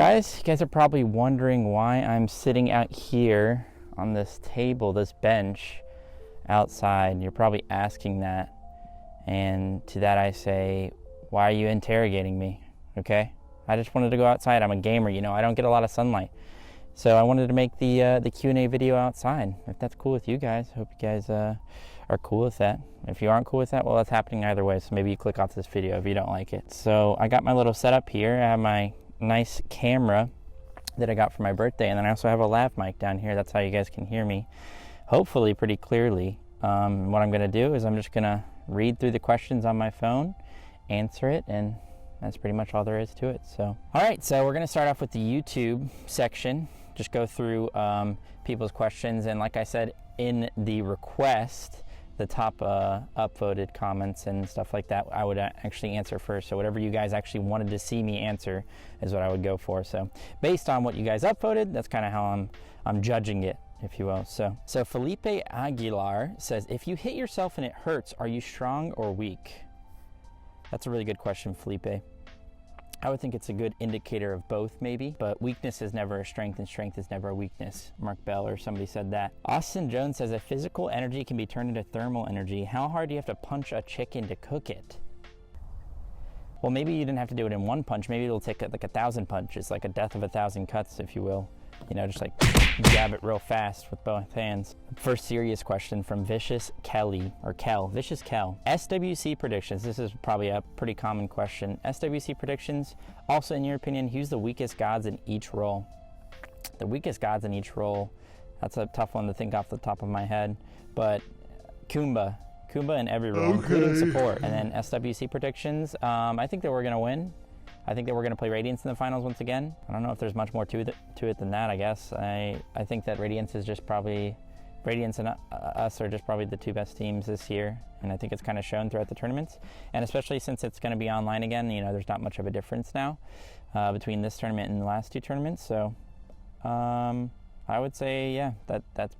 guys, you guys are probably wondering why I'm sitting out here on this table, this bench outside. You're probably asking that. And to that I say, why are you interrogating me? Okay? I just wanted to go outside. I'm a gamer, you know, I don't get a lot of sunlight. So I wanted to make the Q&A video outside. If that's cool with you guys, hope you guys are cool with that. If you aren't cool with that, well, that's happening either way. So maybe you click off this video if you don't like it. So I got my little setup here. I have my nice camera that I got for my birthday. And then I also have a lav mic down here. That's how you guys can hear me, hopefully pretty clearly. What I'm going to do is I'm just going to read through the questions on my phone, answer it, and that's pretty much all there is to it. So, all right, so we're going to start off with the YouTube section. Just go through people's questions. And like I said, in the request, the top upvoted comments and stuff like that, I would actually answer first. So whatever you guys actually wanted to see me answer is what I would go for. So based on what you guys upvoted, that's kind of how I'm judging it, if you will. So Felipe Aguilar says, if you hit yourself and it hurts, are you strong or weak? That's a really good question, Felipe. I would think it's a good indicator of both, maybe, but weakness is never a strength and strength is never a weakness. Mark Bell or somebody said that. Austin Jones says, if physical energy can be turned into thermal energy, how hard do you have to punch a chicken to cook it? Well, maybe you didn't have to do it in one punch. Maybe it'll take like 1,000 punches, like a death of 1,000 cuts, if you will. You know, just like jab it real fast with both hands. First serious question from Vicious Kelly, or Kel, Vicious Kel. SWC predictions, this is probably a pretty common question. SWC predictions, also in your opinion, who's the weakest gods in each role? The weakest gods in each role, that's a tough one to think off the top of my head, but Kumba in every role, including support. And then SWC predictions, I think that we're gonna win. I think that we're going to play Radiance in the finals once again. I don't know if there's much more to it than that, I guess. I think that Radiance is just probably, Radiance and us are just probably the two best teams this year. And I think it's kind of shown throughout the tournaments. And especially since it's going to be online again, you know, there's not much of a difference now between this tournament and the last two tournaments. So I would say, yeah, that's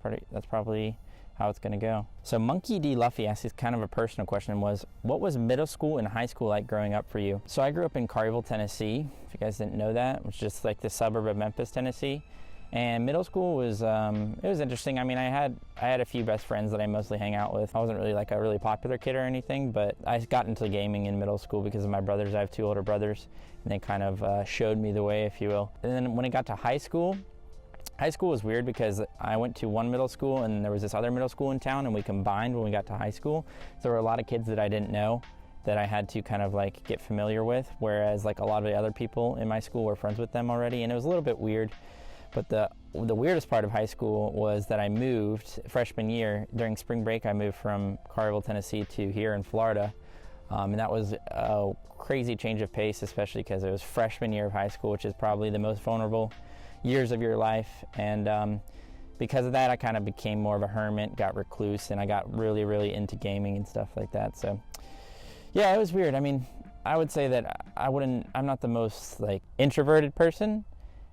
probably how it's going to go. So Monkey D. Luffy asks, kind of a personal question, was what was middle school and high school like growing up for you? So I grew up in Collierville, Tennessee. If you guys didn't know that, which is just like the suburb of Memphis, Tennessee. And middle school was, it was interesting. I mean, I had a few best friends that I mostly hang out with. I wasn't really like a really popular kid or anything, but I got into gaming in middle school because of my brothers. I have two older brothers, and they kind of showed me the way, if you will. And then when it got to high school was weird because I went to one middle school and there was this other middle school in town, and we combined when we got to high school. So there were a lot of kids that I didn't know that I had to kind of like get familiar with, whereas like a lot of the other people in my school were friends with them already, and it was a little bit weird. But the weirdest part of high school was that I moved freshman year. During spring break, I moved from Collierville, Tennessee to here in Florida. And that was a crazy change of pace, especially because it was freshman year of high school, which is probably the most vulnerable years of your life. And because of that, I kind of became more of a hermit, got recluse, and I got really, really into gaming and stuff like that. So yeah, it was weird. I mean, I would say that I'm not the most like introverted person,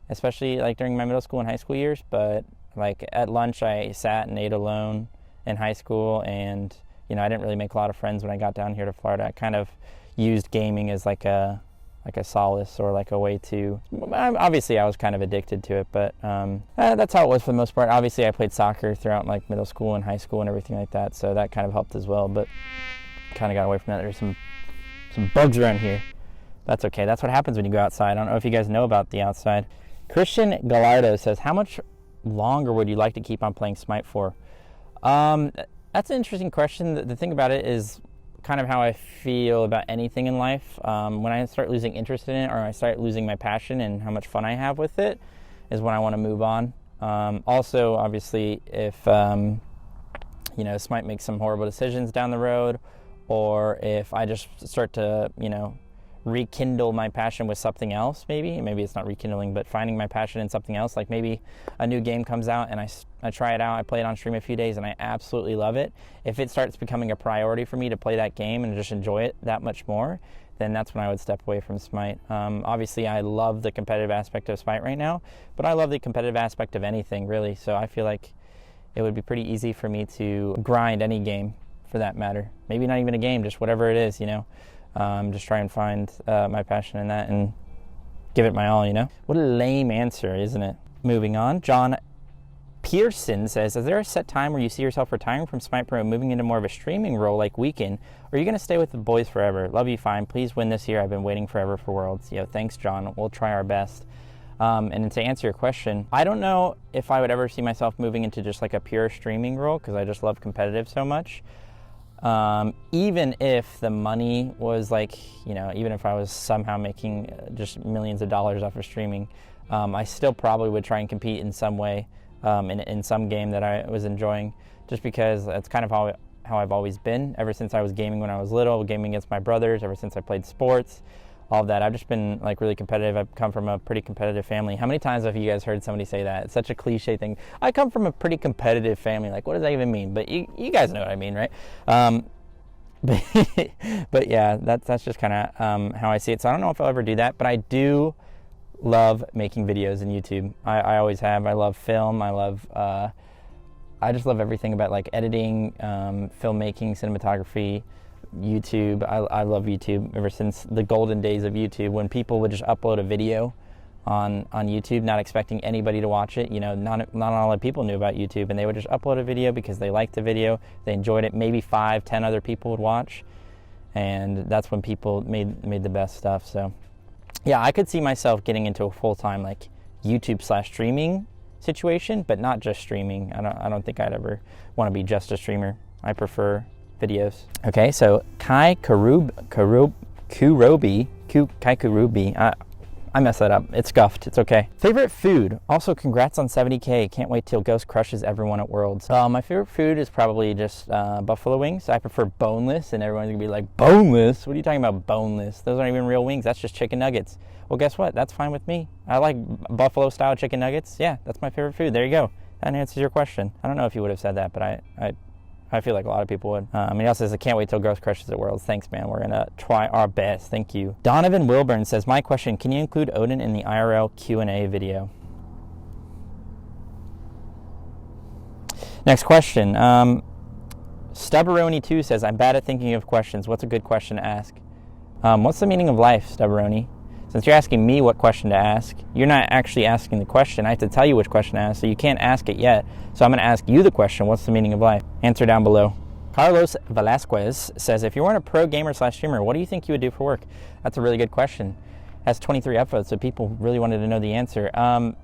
especially like during my middle school and high school years, but like at lunch I sat and ate alone in high school, and you know, I didn't really make a lot of friends when I got down here to Florida. I kind of used gaming as like a solace or like a way to, obviously I was kind of addicted to it, but that's how it was for the most part. Obviously I played soccer throughout like middle school and high school and everything like that, so that kind of helped as well, but kind of got away from that. There's some bugs around here. That's okay. That's what happens when you go outside. I don't know if you guys know about the outside. Christian Gallardo says, how much longer would you like to keep on playing Smite for? That's an interesting question. The thing about it is kind of how I feel about anything in life. When I start losing interest in it, or I start losing my passion and how much fun I have with it, is when I want to move on. Also, obviously, if you know, Smite makes some horrible decisions down the road, or if I just start to, you know, rekindle my passion with something else, maybe it's not rekindling, but finding my passion in something else, like maybe a new game comes out and I try it out, I play it on stream a few days and I absolutely love it. If it starts becoming a priority for me to play that game and just enjoy it that much more, then that's when I would step away from Smite. Obviously I love the competitive aspect of Smite right now, but I love the competitive aspect of anything really, so I feel like it would be pretty easy for me to grind any game for that matter. Maybe not even a game, just whatever it is, you know. Just try and find my passion in that, and give it my all, you know? What a lame answer, isn't it? Moving on, John Pearson says, is there a set time where you see yourself retiring from Smite Pro and moving into more of a streaming role like Weekend? Or are you going to stay with the boys forever? Love you, fine. Please win this year. I've been waiting forever for Worlds. Yo, thanks, John. We'll try our best. And to answer your question, I don't know if I would ever see myself moving into just like a pure streaming role because I just love competitive so much. Even if the money was like, you know, even if I was somehow making just millions of dollars off of streaming, I still probably would try and compete in some way. In some game that I was enjoying, just because that's kind of how I've always been ever since I was gaming when I was little, gaming against my brothers, ever since I played sports, all of that. I've just been like really competitive. I've come from a pretty competitive family. How many times have you guys heard somebody say that? It's such a cliche thing. I come from a pretty competitive family. Like, what does that even mean? But you guys know what I mean, right? But yeah, that's just kind of how I see it. So I don't know if I'll ever do that, but I do love making videos in YouTube. I always have. I love film. I just love everything about like editing, filmmaking, cinematography, YouTube. I love YouTube ever since the golden days of YouTube when people would just upload a video on YouTube, not expecting anybody to watch it. You know, not all the people knew about YouTube, and they would just upload a video because they liked the video, they enjoyed it. Maybe 5-10 other people would watch, and that's when people made the best stuff. So yeah, I could see myself getting into a full-time like YouTube/streaming situation, but not just streaming. I don't think I'd ever want to be just a streamer. I prefer videos. Okay, so Kai Kurubi, I messed that up. It's scuffed. It's okay. Favorite food? Also, congrats on 70K. Can't wait till Ghost crushes everyone at Worlds. My favorite food is probably just buffalo wings. I prefer boneless, and everyone's gonna be like, boneless? What are you talking about, boneless? Those aren't even real wings. That's just chicken nuggets. Well, guess what? That's fine with me. I like buffalo-style chicken nuggets. Yeah, that's my favorite food. There you go. That answers your question. I don't know if you would have said that, but I feel like a lot of people would. He also says, I can't wait till Ghost crushes at Worlds. Thanks, man. We're going to try our best. Thank you. Donovan Wilburn says, my question, can you include Odin in the IRL Q&A video? Next question. Stubberoni2 says, I'm bad at thinking of questions. What's a good question to ask? What's the meaning of life, Stubberoni? Since you're asking me what question to ask, you're not actually asking the question. I have to tell you which question to ask, so you can't ask it yet. So I'm going to ask you the question, what's the meaning of life? Answer down below. Carlos Velasquez says, if you weren't a pro gamer/streamer, what do you think you would do for work? That's a really good question. Has 23 upvotes, so people really wanted to know the answer. And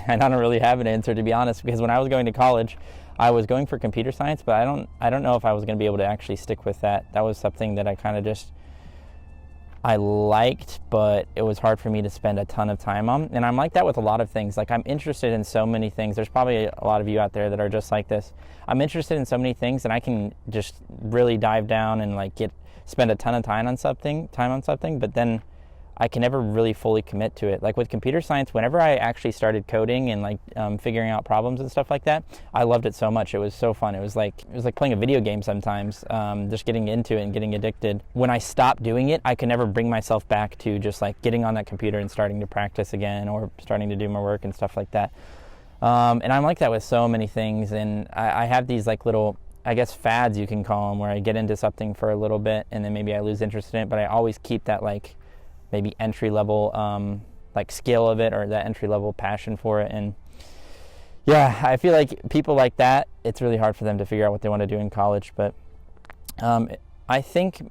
I don't really have an answer, to be honest, because when I was going to college, I was going for computer science, but I don't know if I was going to be able to actually stick with that. That was something that I kind of just I liked, but it was hard for me to spend a ton of time on. And I'm like that with a lot of things. Like, I'm interested in so many things. There's probably a lot of you out there that are just like this. I'm interested in so many things, and I can just really dive down and like spend a ton of time on something, but then I can never really fully commit to it. Like with computer science, whenever I actually started coding and like figuring out problems and stuff like that, I loved it so much. It was so fun. It was like playing a video game sometimes, just getting into it and getting addicted. When I stopped doing it, I could never bring myself back to just like getting on that computer and starting to practice again or starting to do my work and stuff like that. And I'm like that with so many things. And I have these like little, I guess, fads you can call them, where I get into something for a little bit and then maybe I lose interest in it, but I always keep that like maybe entry-level like skill of it, or that entry-level passion for it. And yeah, I feel like people like that, it's really hard for them to figure out what they want to do in college. But I think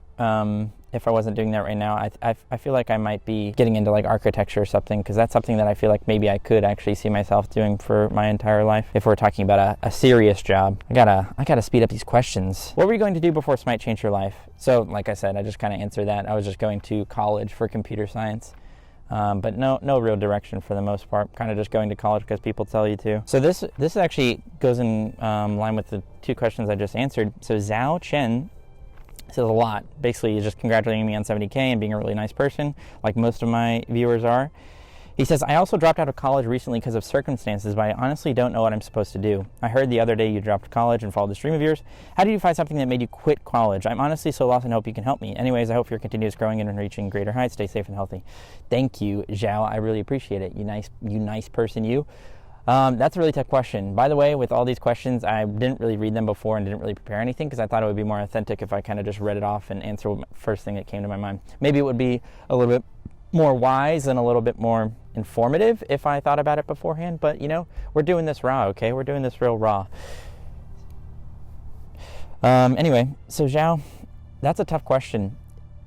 if I wasn't doing that right now, I feel like I might be getting into like architecture or something, because that's something that I feel like maybe I could actually see myself doing for my entire life if we're talking about a serious job. I gotta speed up these questions. What were you going to do before Smite changed your life? So like I said, I just kind of answered that. I was just going to college for computer science. But no real direction for the most part. Kind of just going to college because people tell you to. So this actually goes in line with the two questions I just answered. So Zhao Chen says a lot. Basically, he's just congratulating me on 70K and being a really nice person, like most of my viewers are. He says, I also dropped out of college recently because of circumstances, but I honestly don't know what I'm supposed to do. I heard the other day you dropped college and followed the stream of yours. How did you find something that made you quit college? I'm honestly so lost and hope you can help me. Anyways, I hope you're continuous growing and reaching greater heights. Stay safe and healthy. Thank you, Zhao. I really appreciate it. You nice person, you. That's a really tough question. By the way, with all these questions, I didn't really read them before and didn't really prepare anything, because I thought it would be more authentic if I kind of just read it off and answer the first thing that came to my mind. Maybe it would be a little bit more wise and a little bit more informative if I thought about it beforehand. But, you know, we're doing this raw, okay? We're doing this real raw. Anyway, so Zhao, that's a tough question.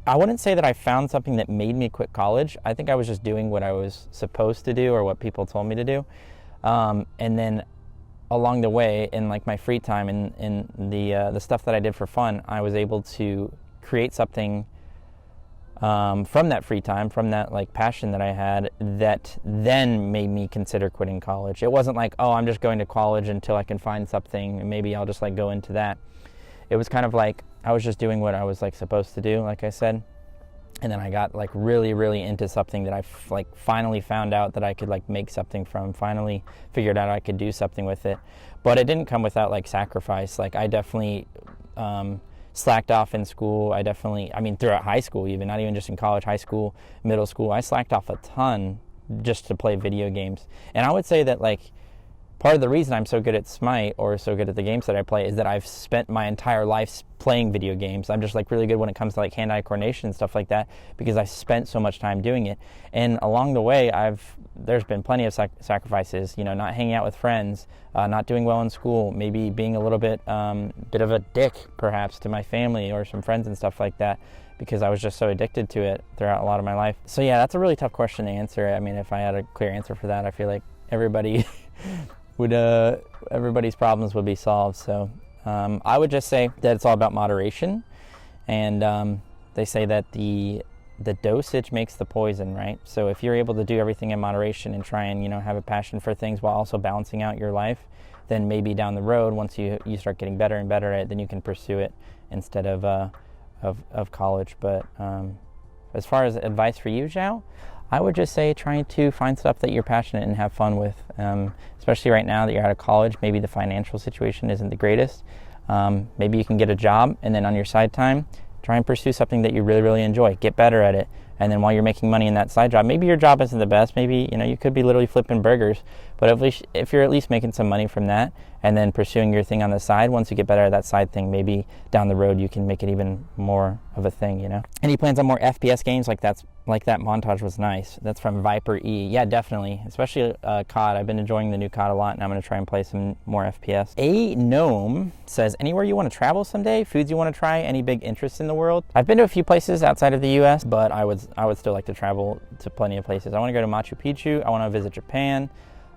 I wouldn't say that I found something that made me quit college. I think I was just doing what I was supposed to do or what people told me to do. And then along the way, in like my free time and in the stuff that I did for fun, I was able to create something from that free time, from that like passion that I had, that then made me consider quitting college. It wasn't like, oh, I'm just going to college until I can find something and maybe I'll just like go into that. It was kind of like I was just doing what I was like supposed to do, like I said. And then I got like really, really into something that I like finally found out that I could like make something from, finally figured out I could do something with it. But it didn't come without like sacrifice. Like I definitely slacked off in school. I mean, throughout high school even, not even just in college, high school, middle school, I slacked off a ton just to play video games. And I would say that like part of the reason I'm so good at Smite or so good at the games that I play is that I've spent my entire life playing video games. I'm just like really good when it comes to like hand-eye coordination and stuff like that because I spent so much time doing it. And along the way, there's been plenty of sacrifices, you know, not hanging out with friends, not doing well in school, maybe being a little bit of a dick perhaps to my family or some friends and stuff like that because I was just so addicted to it throughout a lot of my life. So yeah, that's a really tough question to answer. I mean, if I had a clear answer for that, I feel like everybody's problems would be solved. So I would just say that it's all about moderation, and they say that the dosage makes the poison, right? So if you're able to do everything in moderation and try and, you know, have a passion for things while also balancing out your life, then maybe down the road, once you start getting better and better at it, then you can pursue it instead of college. But as far as advice for you, Zhao, I would just say trying to find stuff that you're passionate and have fun with, especially right now that you're out of college. Maybe the financial situation isn't the greatest. Maybe you can get a job, and then on your side time, try and pursue something that you really, really enjoy. Get better at it. And then while you're making money in that side job, maybe your job isn't the best. Maybe, you know, you could be literally flipping burgers. But at least if you're at least making some money from that and then pursuing your thing on the side, once you get better at that side thing, maybe down the road you can make it even more of a thing, you know? Any plans on more FPS games? Like that montage was nice. That's from Viper E. Yeah, definitely. Especially COD. I've been enjoying the new COD a lot, and I'm going to try and play some more FPS. A Gnome says, anywhere you want to travel someday? Foods you want to try? Any big interests in the world? I've been to a few places outside of the U.S., but I would still like to travel to plenty of places. I want to go to Machu Picchu. I want to visit Japan.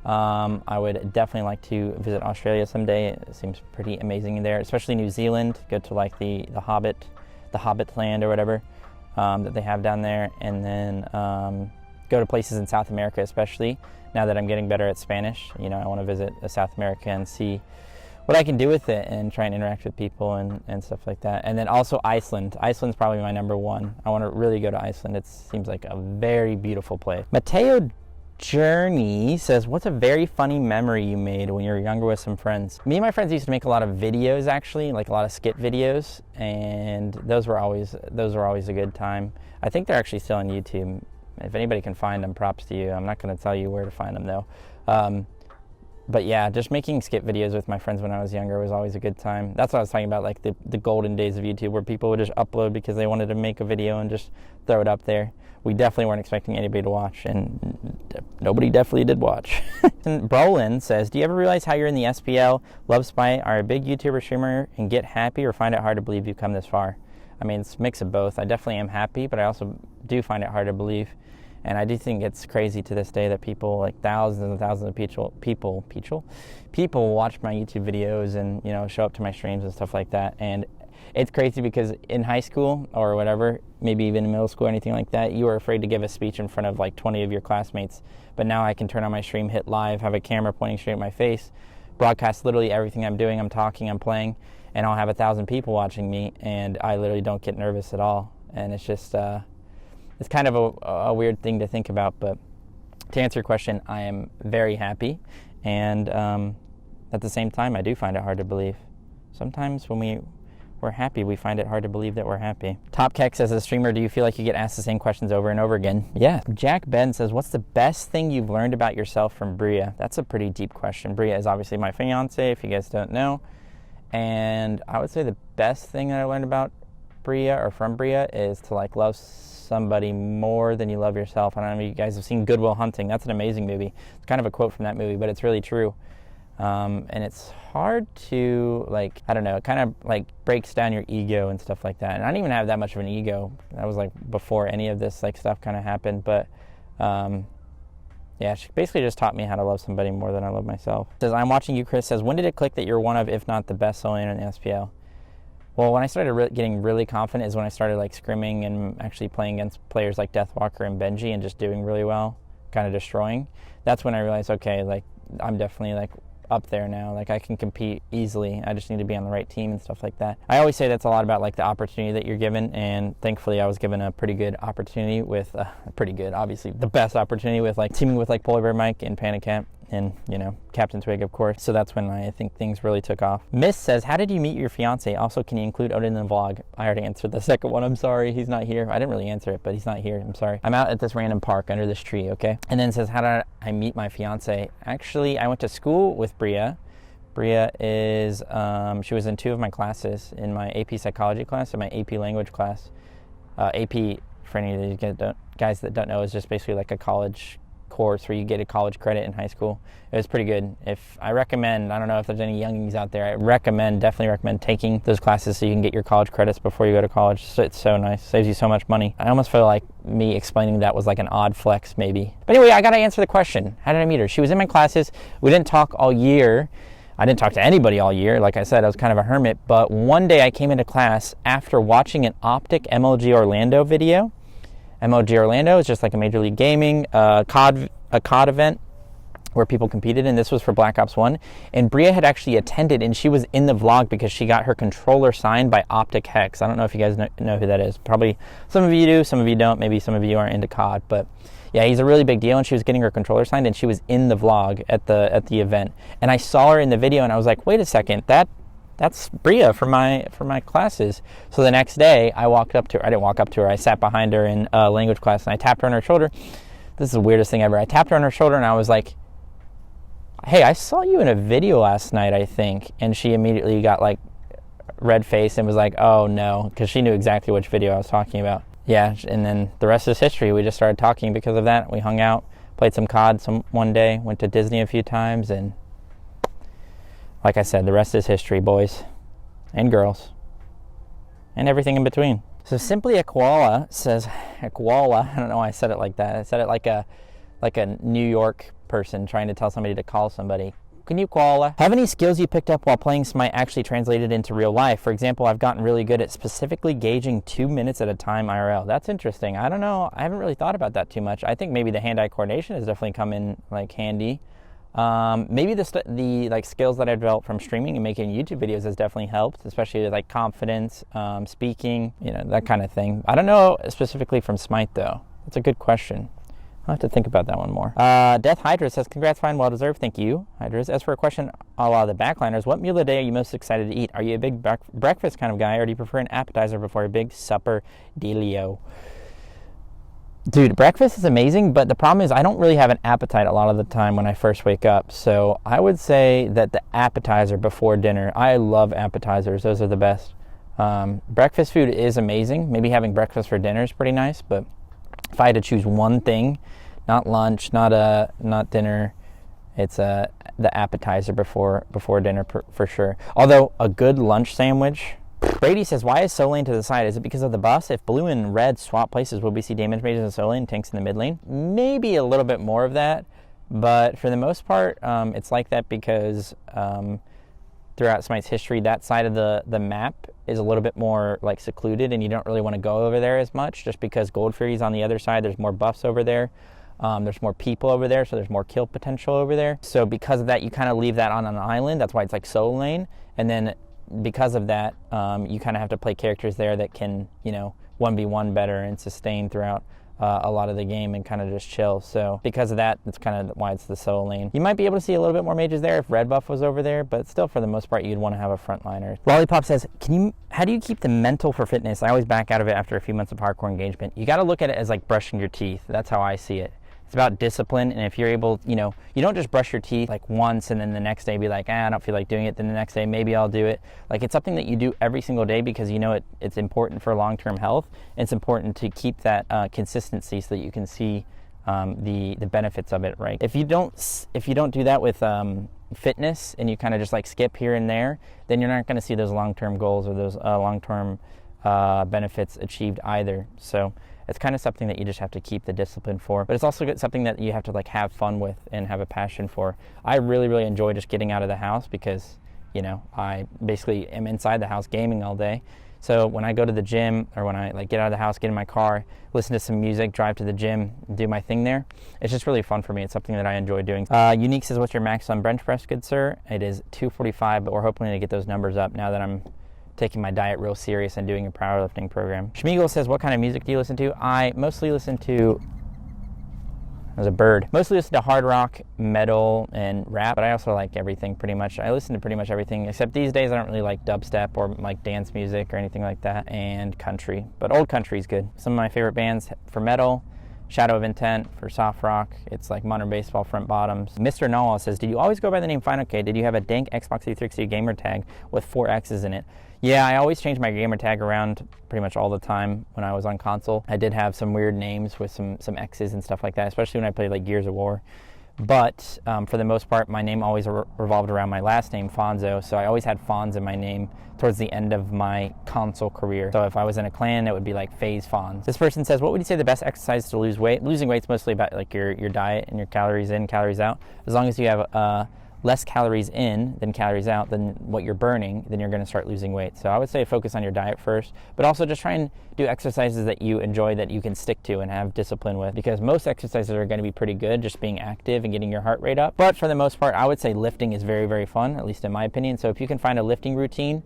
I would definitely like to visit Australia someday. It seems pretty amazing there, especially New Zealand. Go to like the Hobbit land or whatever that they have down there, and then go to places in South America, especially now that I'm getting better at Spanish. You know, I want to visit South America and see what I can do with it and try and interact with people and stuff like that. And then also Iceland. Iceland's probably my number one. I want to really go to Iceland. It seems like a very beautiful place. Mateo Journey says, what's a very funny memory you made when you were younger with some friends? Me and my friends used to make a lot of videos, actually, like a lot of skit videos, and those were always a good time. I think they're actually still on YouTube. If anybody can find them, props to you. I'm not going to tell you where to find them though. But yeah, just making skit videos with my friends when I was younger was always a good time. That's what I was talking about, like the golden days of YouTube, where people would just upload because they wanted to make a video and just throw it up there. We definitely weren't expecting anybody to watch, and nobody definitely did watch. And Brolin says, do you ever realize how you're in the SPL, love Smite, are a big YouTuber streamer, and get happy, or find it hard to believe you've come this far? I mean, it's a mix of both. I definitely am happy, but I also do find it hard to believe. And I do think it's crazy to this day that people, like thousands and thousands of people watch my YouTube videos and, you know, show up to my streams and stuff like that. And it's crazy because in high school or whatever, maybe even in middle school or anything like that, you were afraid to give a speech in front of like 20 of your classmates. But now I can turn on my stream, hit live, have a camera pointing straight at my face, broadcast literally everything I'm doing. I'm talking, I'm playing, and I'll have 1,000 people watching me, and I literally don't get nervous at all. And it's just, it's kind of a weird thing to think about. But to answer your question, I am very happy. And at the same time, I do find it hard to believe. Sometimes when we're happy, we find it hard to believe that we're happy. Top Keck says, as a streamer, do you feel like you get asked the same questions over and over again? Yeah. Jack Ben says, what's the best thing you've learned about yourself from Brie? That's a pretty deep question. Brie is obviously my fiance, if you guys don't know. And I would say the best thing that I learned about Bria or from Bria is to like love somebody more than you love yourself. I don't know if you guys have seen Good Will Hunting. That's an amazing movie. It's kind of a quote from that movie, but it's really true. And it's hard to, like, I don't know, it kind of like breaks down your ego and stuff like that. And I didn't even have that much of an ego. That was like before any of this like stuff kind of happened. But yeah, she basically just taught me how to love somebody more than I love myself. Says, I'm watching you, Chris. Says, when did it click that you're one of, if not the best solo laner in the SPL? Well, when I started getting really confident is when I started like scrimming and actually playing against players like Deathwalker and Benji and just doing really well, kind of destroying. That's when I realized, okay, like I'm definitely like up there now. Like I can compete easily. I just need to be on the right team and stuff like that. I always say that's a lot about like the opportunity that you're given, and thankfully I was given a pretty good opportunity with obviously the best opportunity with like teaming with like Polar Bear Mike and Fineokay and, you know, Captain Twig, of course. So that's when I think things really took off. Miss says, how did you meet your fiance? Also, can you include Odin in the vlog? I already answered the second one. I'm sorry. He's not here. I didn't really answer it, but he's not here. I'm sorry. I'm out at this random park under this tree, okay? And then says, how did I meet my fiance? Actually, I went to school with Bria. Bria is, she was in 2 of my classes, in my AP psychology class and my AP language class. AP, for any of you guys that don't know, is just basically like a college course where you get a college credit in high school. It was pretty good. I recommend, I don't know if there's any youngins out there, definitely recommend taking those classes so you can get your college credits before you go to college. So it's so nice, saves you so much money. I almost feel like me explaining that was like an odd flex maybe. But anyway, I gotta answer the question. How did I meet her? She was in my classes. We didn't talk all year. I didn't talk to anybody all year. Like I said, I was kind of a hermit, but one day I came into class after watching an Optic MLG Orlando video. MLG Orlando is just like a Major League Gaming COD event where people competed, and this was for Black Ops 1. And Bria had actually attended, and she was in the vlog because she got her controller signed by Optic Hex. I don't know if you guys know who that is. Probably some of you do, some of you don't. Maybe some of you aren't into COD, but yeah, he's a really big deal, and she was getting her controller signed, and she was in the vlog at the event. And I saw her in the video, and I was like, wait a second, that's Bria from my classes. So the next day, I walked up to her. I didn't walk up to her. I sat behind her in language class, and I tapped her on her shoulder. This is the weirdest thing ever. I tapped her on her shoulder, and I was like, hey, I saw you in a video last night, I think. And she immediately got like red face and was like, oh no, because she knew exactly which video I was talking about. Yeah, and then the rest is history. We just started talking because of that. We hung out, played some COD one day, went to Disney a few times, and like I said, the rest is history, boys and girls, and everything in between. So Simply a Koala says, a koala, I don't know why I said it like that. I said it like a New York person trying to tell somebody to call somebody. Can you koala? Have any skills you picked up while playing Smite actually translated into real life? For example, I've gotten really good at specifically gauging 2 minutes at a time IRL. That's interesting. I don't know. I haven't really thought about that too much. I think maybe the hand-eye coordination has definitely come in like handy. Maybe the like skills that I developed from streaming and making YouTube videos has definitely helped, especially with like confidence, speaking, you know, that kind of thing. I don't know specifically from Smite though. That's a good question. I'll have to think about that one more. Death Hydra says, congrats, fine, well deserved. Thank you, Hydras. As for a question a la the backliners, what meal of the day are you most excited to eat? Are you a big breakfast kind of guy, or do you prefer an appetizer before a big supper dealio? Dude, breakfast is amazing, but the problem is I don't really have an appetite a lot of the time when I first wake up. So I would say that the appetizer before dinner. I love appetizers. Those are the best. Breakfast food is amazing. Maybe having breakfast for dinner is pretty nice, but if I had to choose one thing, not lunch, not dinner, it's the appetizer before dinner for sure. Although a good lunch sandwich. Brady says, why is solo lane to the side? Is it because of the buffs? If blue and red swap places, will we see damage mages in the solo lane, tanks in the mid lane? Maybe a little bit more of that, but for the most part, it's like that because throughout Smite's history, that side of the map is a little bit more like secluded, and you don't really want to go over there as much, just because Gold Fury's on the other side. There's more buffs over there. There's more people over there, so there's more kill potential over there. So because of that, you kind of leave that on an island. That's why it's like solo lane, and then because of that, you kind of have to play characters there that can, 1v1 better and sustain throughout a lot of the game and kind of just chill. So because of that, that's kind of why it's the solo lane. You might be able to see a little bit more mages there if red buff was over there, but still for the most part, you'd want to have a frontliner. Lollipop says, how do you keep the mental for fitness? I always back out of it after a few months of hardcore engagement. You got to look at it as like brushing your teeth. That's how I see it. It's about discipline, and if you're able, you don't just brush your teeth like once and then the next day be like, I don't feel like doing it. Then the next day, maybe I'll do it. Like, it's something that you do every single day because it's important for long-term health. It's important to keep that consistency so that you can see the benefits of it, right? If you don't do that with fitness and you kind of just like skip here and there, then you're not going to see those long-term goals or those long-term benefits achieved either. So it's kind of something that you just have to keep the discipline for, but it's also something that you have to like have fun with and have a passion for. I really, really enjoy just getting out of the house because, I basically am inside the house gaming all day. So when I go to the gym or when I like get out of the house, get in my car, listen to some music, drive to the gym, do my thing there, it's just really fun for me. It's something that I enjoy doing. Unique says, what's your max on bench press, good sir? It is 245, but we're hoping to get those numbers up now that I'm taking my diet real serious and doing a powerlifting program. Schmiegel says, what kind of music do you listen to? I mostly listen to, there's a bird, mostly listen to hard rock, metal, and rap, but I also like everything pretty much. I listen to pretty much everything, except these days I don't really like dubstep or like dance music or anything like that, and country, but old country is good. Some of my favorite bands for metal, Shadow of Intent. For soft rock, it's like Modern Baseball, Front Bottoms. Mr. Nala says, did you always go by the name Fineokay? Did you have a dank Xbox 360 gamer tag with 4 X's in it? Yeah, I always changed my gamer tag around pretty much all the time when I was on console. I did have some weird names with some X's and stuff like that, especially when I played like Gears of War. But for the most part, my name always revolved around my last name, Fonzo, so I always had Fonz in my name towards the end of my console career. So if I was in a clan, it would be like FaZe Fonz. This person says, what would you say the best exercise to lose weight? Losing weight's mostly about like your diet and your calories in, calories out. As long as you have less calories in than calories out than what you're burning, then you're going to start losing weight. So I would say focus on your diet first, but also just try and do exercises that you enjoy, that you can stick to and have discipline with, because most exercises are going to be pretty good, just being active and getting your heart rate up. But for the most part, I would say lifting is very, very fun, at least in my opinion. So if you can find a lifting routine,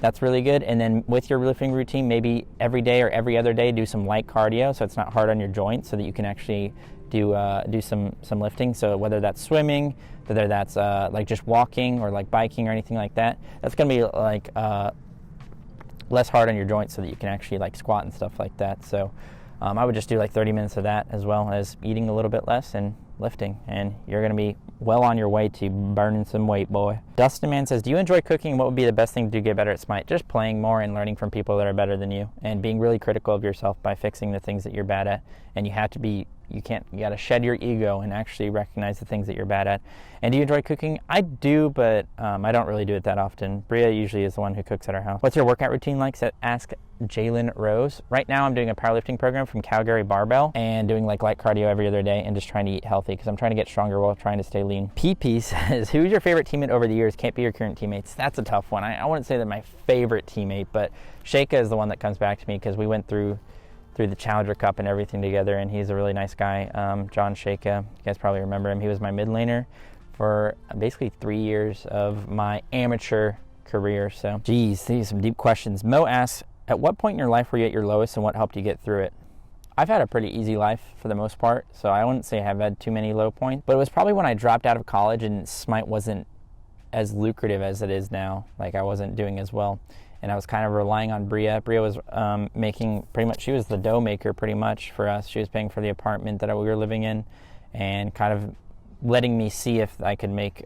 that's really good. And then with your lifting routine, maybe every day or every other day, do some light cardio so it's not hard on your joints, so that you can actually do some lifting. So whether that's swimming, whether that's like just walking or like biking or anything like that, that's going to be like less hard on your joints, so that you can actually like squat and stuff like that. So I would just do like 30 minutes of that, as well as eating a little bit less and lifting, and you're going to be well on your way to burning some weight, boy. Dustin Man says, do you enjoy cooking? What would be the best thing to do to get better at Smite? Just playing more and learning from people that are better than you, and being really critical of yourself by fixing the things that you're bad at. And you got to shed your ego and actually recognize the things that you're bad at. And do you enjoy cooking? I do, but I don't really do it that often. Bria usually is the one who cooks at our house. What's your workout routine like? Ask Jalen Rose. Right now I'm doing a powerlifting program from Calgary Barbell and doing like light cardio every other day and just trying to eat healthy because I'm trying to get stronger while trying to stay lean. PP says, who's your favorite teammate over the years? Can't be your current teammates. That's a tough one. I wouldn't say that my favorite teammate, but Sheikah is the one that comes back to me because we went through the Challenger Cup and everything together, and he's a really nice guy. John Sheikah, you guys probably remember him. He was my mid laner for basically 3 years of my amateur career. So, geez, these are some deep questions. Mo asks, at what point in your life were you at your lowest and what helped you get through it? I've had a pretty easy life for the most part, so I wouldn't say I've had too many low points, but it was probably when I dropped out of college and Smite wasn't as lucrative as it is now. Like, I wasn't doing as well, and I was kind of relying on Bria. Bria was making pretty much, she was the dough maker pretty much for us. She was paying for the apartment that we were living in and kind of letting me see if I could make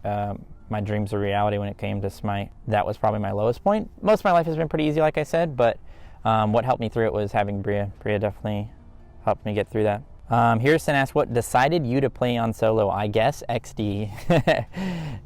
my dreams a reality when it came to Smite. That was probably my lowest point. Most of my life has been pretty easy, like I said, but what helped me through it was having Bria. Bria definitely helped me get through that. Harrison asked, what decided you to play on solo? I guess XD.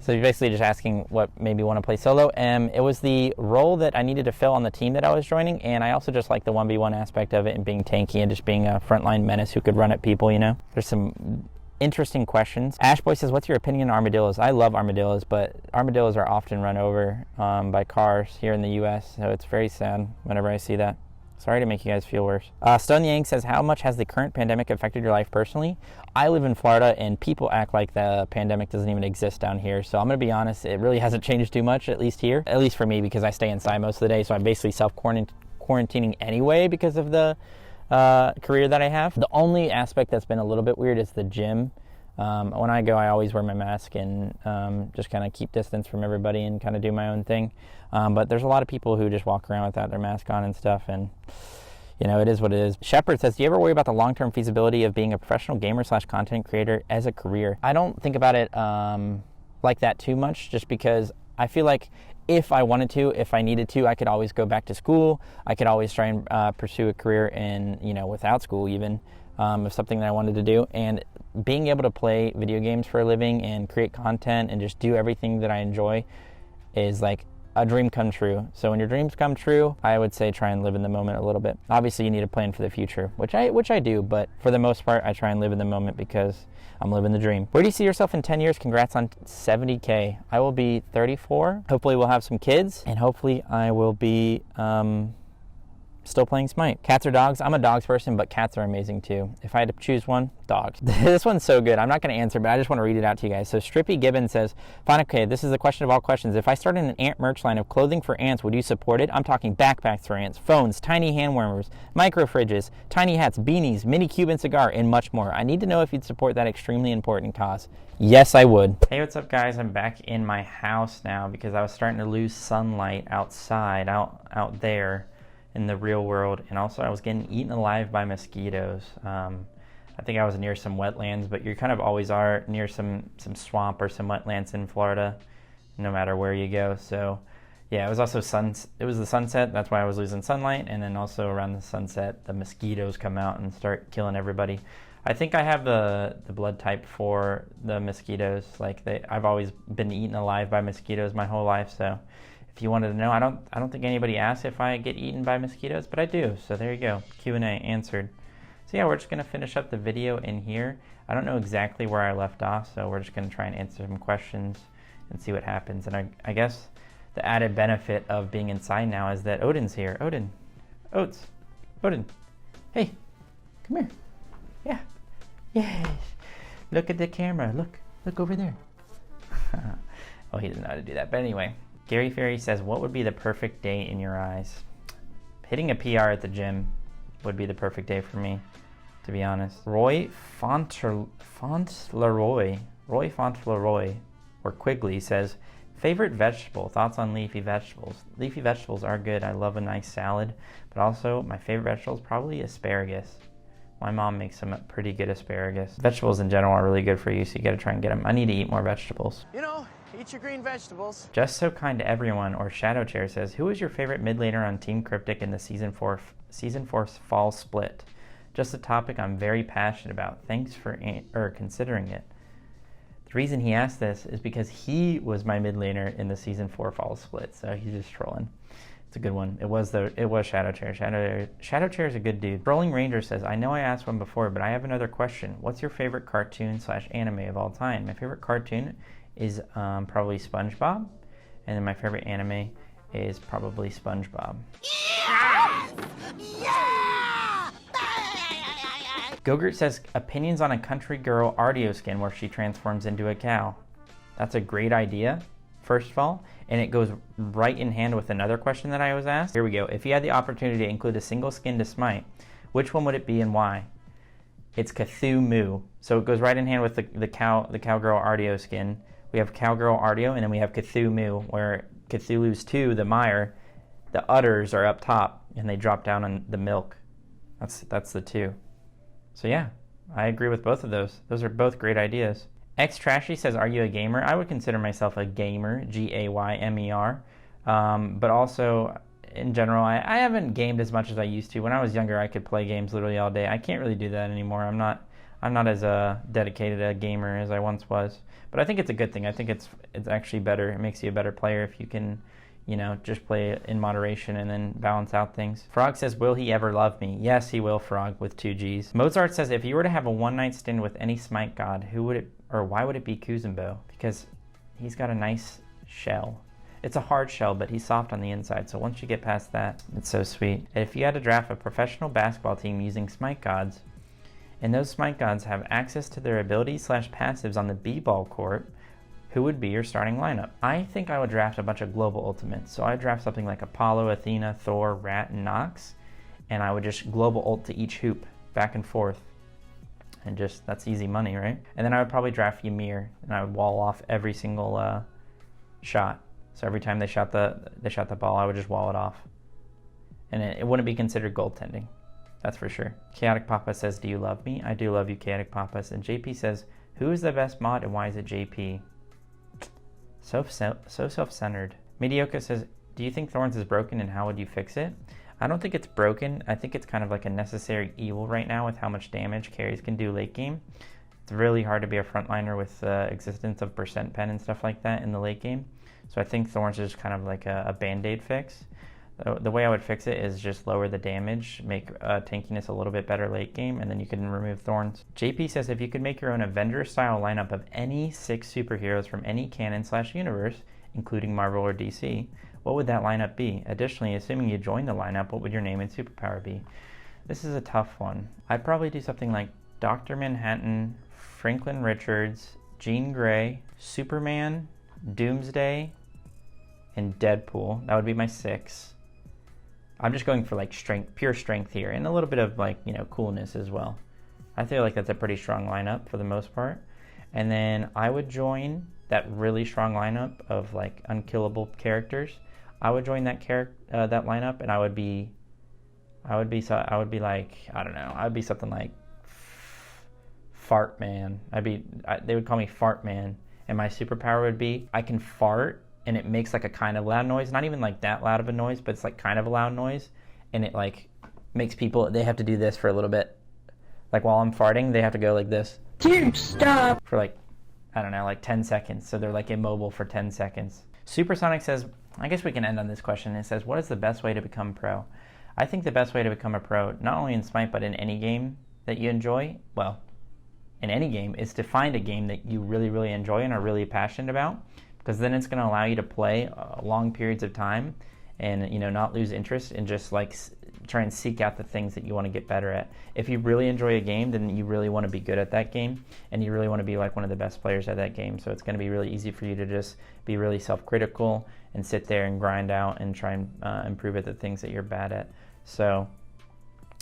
So you're basically just asking what made me want to play solo. It was the role that I needed to fill on the team that I was joining, and I also just like the 1v1 aspect of it and being tanky and just being a frontline menace who could run at people, you know? There's some interesting questions. Ashboy says, what's your opinion on armadillos? I love armadillos, but armadillos are often run over by cars here in the U.S., so it's very sad whenever I see that. Sorry to make you guys feel worse. Stoneyang says, how much has the current pandemic affected your life personally? I live in Florida, and people act like the pandemic doesn't even exist down here. So I'm going to be honest, it really hasn't changed too much, at least here. At least for me, because I stay inside most of the day, so I'm basically self-quarantining anyway because of the career that I have. The only aspect that's been a little bit weird is the gym. When I go, I always wear my mask and just kind of keep distance from everybody and kind of do my own thing. But there's a lot of people who just walk around without their mask on and stuff. And, You know, it is what it is. Shepard says, do you ever worry about the long-term feasibility of being a professional gamer / content creator as a career? I don't think about it like that too much, just because I feel like if I wanted to, if I needed to, I could always go back to school. I could always try and pursue a career in, you know, without school even, of something that I wanted to do. And being able to play video games for a living and create content and just do everything that I enjoy is like a dream come true. So when your dreams come true, I would say try and live in the moment a little bit. Obviously you need a plan for the future, which I do, but for the most part I try and live in the moment because I'm living the dream. Where do you see yourself in 10 years? Congrats on 70K. I will be 34. Hopefully we'll have some kids, and hopefully I will be still playing Smite. Cats or dogs? I'm a dogs person, but cats are amazing too. If I had to choose one, dogs. This one's so good. I'm not going to answer, but I just want to read it out to you guys. So Strippy Gibbon says, Fineokay, this is the question of all questions. If I started an ant merch line of clothing for ants, would you support it? I'm talking backpacks for ants, phones, tiny hand warmers, micro fridges, tiny hats, beanies, mini Cuban cigar, and much more. I need to know if you'd support that extremely important cause. Yes, I would. Hey, what's up, guys? I'm back in my house now because I was starting to lose sunlight outside, out there in the real world, and also I was getting eaten alive by mosquitoes. I think I was near some wetlands, but you kind of always are near some swamp or some wetlands in Florida, no matter where you go. So yeah, it was also it was the sunset, that's why I was losing sunlight, and then also around the sunset the mosquitoes come out and start killing everybody. I think I have the blood type for the mosquitoes. Like I've always been eaten alive by mosquitoes my whole life, so if you wanted to know, I don't think anybody asked if I get eaten by mosquitoes, but I do. So there you go, Q&A answered. So yeah, we're just gonna finish up the video in here. I don't know exactly where I left off, so we're just gonna try and answer some questions and see what happens. And I guess the added benefit of being inside now is that Odin's here. Odin, Oats, Odin, hey, come here. Yeah, yes. Look at the camera. Look over there. Oh, he doesn't know how to do that. But anyway. Gary Ferry says, what would be the perfect day in your eyes? Hitting a PR at the gym would be the perfect day for me, to be honest. Roy Fauntleroy, or Quigley says, favorite vegetable, thoughts on leafy vegetables. Leafy vegetables are good. I love a nice salad, but also my favorite vegetable is probably asparagus. My mom makes some pretty good asparagus. Vegetables in general are really good for you, so you gotta try and get them. I need to eat more vegetables. You know, eat your green vegetables. Just So Kind to Everyone, or ShadowChair, says, who is your favorite mid laner on Team Cryptic in the Season 4 fall split? Just a topic I'm very passionate about. Thanks for considering it. The reason he asked this is because he was my mid laner in the Season 4 fall split, so he's just trolling. It's a good one. It was ShadowChair. ShadowChair is a good dude. Rolling Ranger says, I know I asked one before, but I have another question. What's your favorite cartoon / anime of all time? My favorite cartoon is probably SpongeBob, and then my favorite anime is probably SpongeBob. Yes! Yeah! Gogurt says, opinions on a country girl Armadillo skin where she transforms into a cow. That's a great idea, first of all, and it goes right in hand with another question that I was asked. Here we go. If you had the opportunity to include a single skin to Smite, which one would it be and why? It's Cthulhu. So it goes right in hand with the cowgirl Armadillo skin. We have cowgirl Armadillo, and then we have Cthulhu, where Cthulhu's 2, the mire, the udders are up top, and they drop down on the milk. That's the 2. So yeah, I agree with both of those. Those are both great ideas. X Trashy says, are you a gamer? I would consider myself a gamer, Gaymer. But also, in general, I haven't gamed as much as I used to. When I was younger, I could play games literally all day. I can't really do that anymore. I'm not as dedicated a gamer as I once was. But I think it's a good thing. I think it's actually better. It makes you a better player if you can, just play it in moderation and then balance out things. Frog says, will he ever love me? Yes, he will, Frog, with 2 Gs. Mozart says, if you were to have a one-night stand with any Smite god, who would it, or why would it be Kuzenbo? Because he's got a nice shell. It's a hard shell, but he's soft on the inside, so once you get past that, it's so sweet. If you had to draft a professional basketball team using Smite gods, and those Smite gods have access to their abilities / passives on the B-ball court, who would be your starting lineup? I think I would draft a bunch of global ultimates. So I'd draft something like Apollo, Athena, Thor, Rat, and Nox, and I would just global ult to each hoop, back and forth. And just, that's easy money, right? And then I would probably draft Ymir, and I would wall off every single shot. So every time they shot the ball, I would just wall it off. And it wouldn't be considered goaltending. That's for sure. Chaotic Papa says, do you love me? I do love you, Chaotic Papas. And JP says, who is the best mod and why is it JP? So self-centered. Mediocre says, do you think Thorns is broken and how would you fix it? I don't think it's broken. I think it's kind of like a necessary evil right now with how much damage carries can do late game. It's really hard to be a frontliner with existence of percent pen and stuff like that in the late game. So I think Thorns is kind of like a band-aid fix. The way I would fix it is just lower the damage, make tankiness a little bit better late game, and then you can remove Thorns. JP says, if you could make your own Avenger-style lineup of any 6 superheroes from any canon/universe, including Marvel or DC, what would that lineup be? Additionally, assuming you join the lineup, what would your name and superpower be? This is a tough one. I'd probably do something like Dr. Manhattan, Franklin Richards, Jean Grey, Superman, Doomsday, and Deadpool. That would be my 6. I'm just going for like strength, pure strength here, and a little bit of like, you know, coolness as well. I feel like that's a pretty strong lineup for the most part. And then I would join that really strong lineup of like unkillable characters. I would join that that lineup, and I would be like, I don't know, I would be something like Fart Man. They would call me Fart Man, and my superpower would be I can fart and it makes like a kind of loud noise, not even like that loud of a noise, but it's like kind of a loud noise, and it like makes people, they have to do this for a little bit. Like while I'm farting, they have to go like this. Dude, stop! For like, I don't know, like 10 seconds. So they're like immobile for 10 seconds. Supersonic says, I guess we can end on this question. It says, what is the best way to become pro? I think the best way to become a pro, not only in Smite, but in any game that you enjoy, well, in any game, is to find a game that you really, really enjoy and are really passionate about, because then it's going to allow you to play long periods of time and, you know, not lose interest and just like try and seek out the things that you want to get better at. If you really enjoy a game, then you really want to be good at that game, and you really want to be like one of the best players at that game. So it's going to be really easy for you to just be really self-critical and sit there and grind out and try and improve at the things that you're bad at. So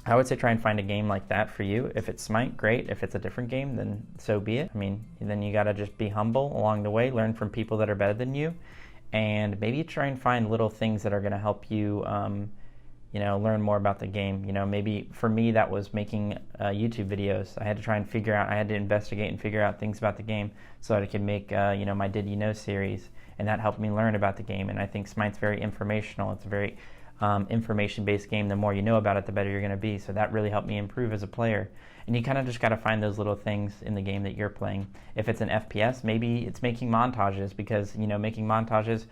I would say try and find a game like that for you. If it's Smite, great. If it's a different game, then so be it. I mean, then you got to just be humble along the way, learn from people that are better than you, and maybe try and find little things that are going to help you, you know, learn more about the game. You know, maybe for me that was making YouTube videos. I had to try and figure out, I had to investigate and figure out things about the game so that I could make, you know, my Did You Know series, and that helped me learn about the game. And I think Smite's very informational. It's a very information-based game. The more you know about it, the better you're going to be. So that really helped me improve as a player. And you kind of just got to find those little things in the game that you're playing. If it's an FPS, maybe it's making montages, because, you know, making montages,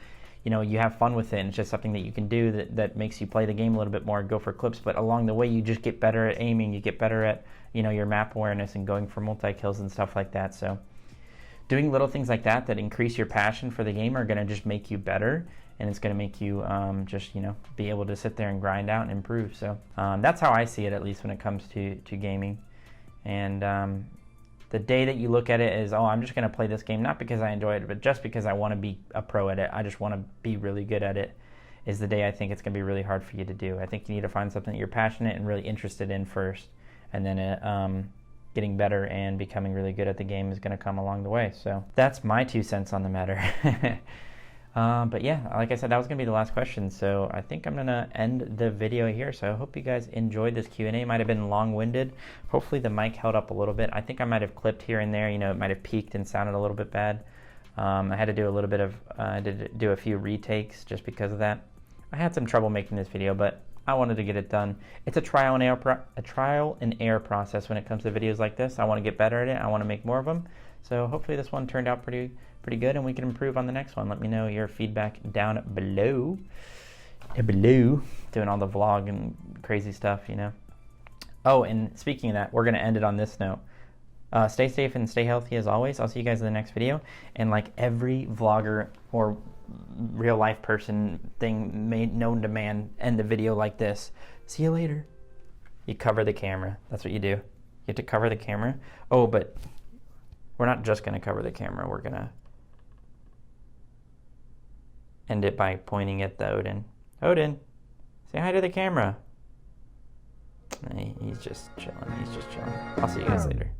you know, you have fun with it, and it's just something that you can do that makes you play the game a little bit more, go for clips. But along the way, you just get better at aiming, you get better at, you know, your map awareness and going for multi-kills and stuff like that. So doing little things like that increase your passion for the game are going to just make you better, and it's going to make you just, you know, be able to sit there and grind out and improve. So that's how I see it, at least when it comes to gaming. And the day that you look at it as, oh, I'm just going to play this game not because I enjoy it, but just because I want to be a pro at it, I just want to be really good at it, is the day I think it's going to be really hard for you to do. I think you need to find something that you're passionate and really interested in first, and then getting better and becoming really good at the game is going to come along the way. So that's my 2 cents on the matter. But yeah, like I said, that was going to be the last question. So I think I'm going to end the video here. So I hope you guys enjoyed this Q&A. It might have been long-winded. Hopefully the mic held up a little bit. I think I might have clipped here and there. You know, it might have peaked and sounded a little bit bad. I had to do a little bit of, I did do a few retakes just because of that. I had some trouble making this video, but I wanted to get it done. It's a trial and error process when it comes to videos like this. I want to get better at it. I want to make more of them. So hopefully this one turned out pretty good, and we can improve on the next one. Let me know your feedback down below. Doing all the vlog and crazy stuff, you know. Oh, and speaking of that, we're going to end it on this note. Stay safe and stay healthy as always. I'll see you guys in the next video. And like every vlogger or real life person thing known to man, end the video like this. See you later. You cover the camera. That's what you do. You have to cover the camera. Oh, but we're not just going to cover the camera. We're going to end it by pointing at the Odin. Odin, say hi to the camera. He's just chilling. I'll see you guys later.